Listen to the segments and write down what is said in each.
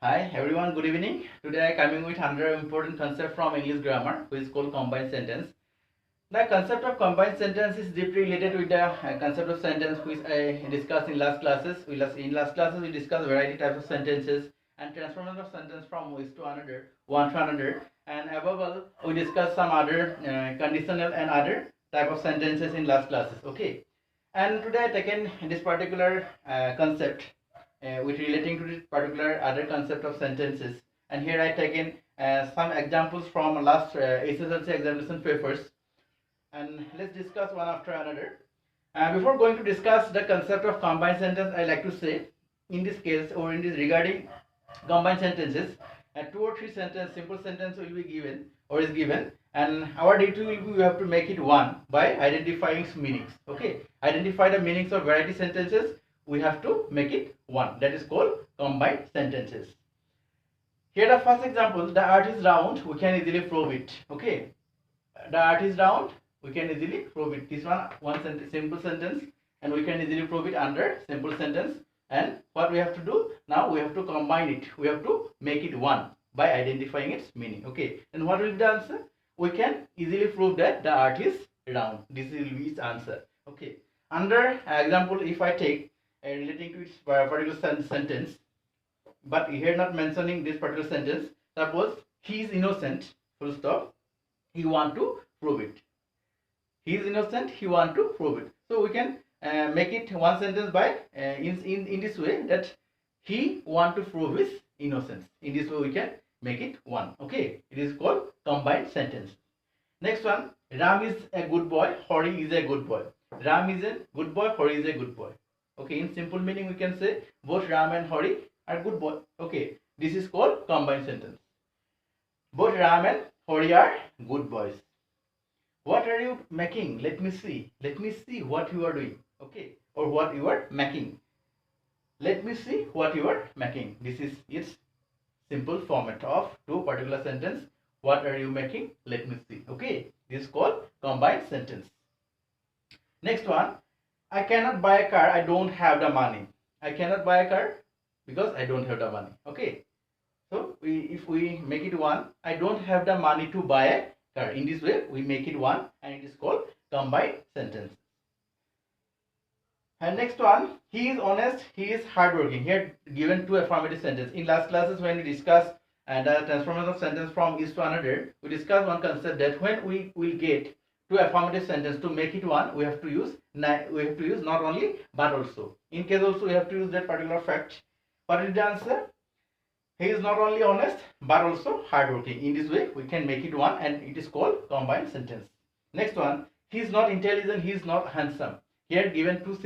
Hi everyone, good evening. Today I am coming with another important concept from English grammar, which is called combined sentence. The concept of combined sentence is deeply related with the concept of sentence which I discussed in last classes. In last classes we discussed variety types of sentences and transformation of sentence from one to another, and above all we discussed some other conditional and other type of sentences in last classes. Okay, and today I taken this particular concept with relating to this particular other concept of sentences, and here I taken some examples from last SSLC examination papers, and let's discuss one after another. Before going to discuss the concept of combined sentence, I like to say in this case or in this regarding combined sentences, two or three sentence simple sentence will be given or is given, and our duty will be we have to make it one by identifying meanings. Okay, identify the meanings of variety sentences, we have to make it one, that is called combined sentences. Here the first example, the earth is round, we can easily prove it. Okay, the earth is round, we can easily prove it. This one sentence, simple sentence, and we can easily prove it under simple sentence. And what we have to do now, we have to combine it, we have to make it one by identifying its meaning. Okay, and what will be the answer? We can easily prove that the earth is round. This will be its answer. Okay, under example, if I take relating to its particular sentence, but here not mentioning this particular sentence, suppose he is innocent, full stop, he want to prove it. He is innocent, he want to prove it. So we can make it one sentence by in this way, that he want to prove his innocence. In this way we can make it one. Okay, it is called combined sentence. Next one, Ram is a good boy, Hori is a good boy. Ram is a good boy, Hori is a good boy. Okay, in simple meaning we can say both Ram and Hori are good boy. Okay, this is called combined sentence. Both Ram and Hori are good boys. What are you making? Let me see. Let me see what you are doing. Okay, or what you are making. Let me see what you are making. This is its simple format of two particular sentence. What are you making? Let me see. Okay, this is called combined sentence. Next one, I cannot buy a car, I don't have the money. I cannot buy a car because I don't have the money. Okay, so if we make it one, I don't have the money to buy a car. In this way we make it one, and it is called combined sentence. And next one, he is honest, he is hardworking. Here given two affirmative sentences. In last classes when we discussed the transformation of sentence from is to another, we discussed one concept that when we will get two affirmative sentence, to make it one we have to use not only but also. In case also we have to use that particular fact. What is the answer? He is not only honest but also hardworking. In this way we can make it one, and it is called combined sentence. Next one, he is not intelligent, he is not handsome. Here given two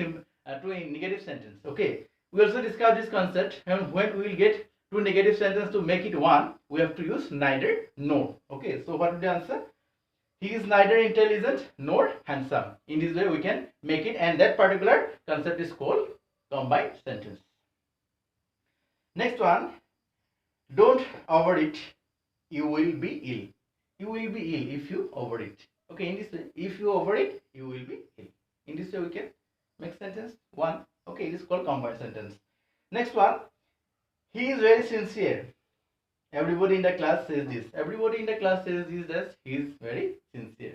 negative sentence. Okay, we also discussed this concept, and when we will get two negative sentence, to make it one we have to use neither nor. Okay, so what is the answer? He is neither intelligent nor handsome. In this way we can make it, and that particular concept is called combined sentence. Next one, don't overeat, you will be ill. You will be ill if you overeat. Okay, in this way, if you overeat, you will be ill. In this way we can make sentence one. Okay, it is called combined sentence. Next one, he is very sincere. Everybody in the class says this. Everybody in the class says this, that he is very sincere.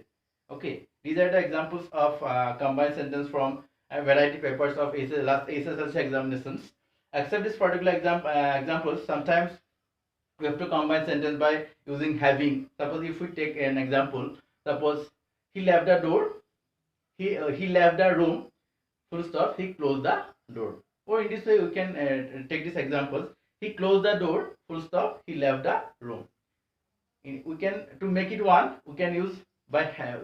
Okay, these are the examples of combined sentence from variety papers of last SSLC examinations. Except this particular examples, sometimes we have to combine sentence by using having. Suppose if we take an example, suppose he left the door, he left the room, full stop, he closed the door. Or in this way we can take this example, he closed the door, full stop, he left the room. We can, to make it one, we can use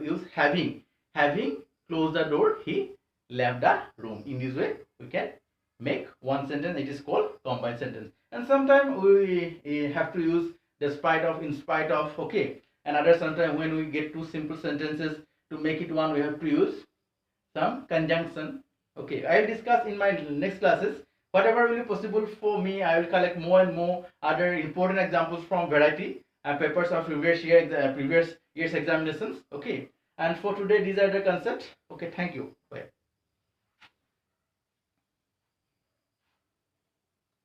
use having closed the door, he left the room. In this way we can make one sentence, it is called combined sentence. And sometimes we have to use despite of, in spite of. Okay, another sometimes when we get two simple sentences, to make it one we have to use some conjunction. Okay, I will discuss in my next classes. Whatever will be possible for me, I will collect more and more other important examples from variety papers of previous year's examinations. Okay, and for today these are the concepts. Okay, thank you.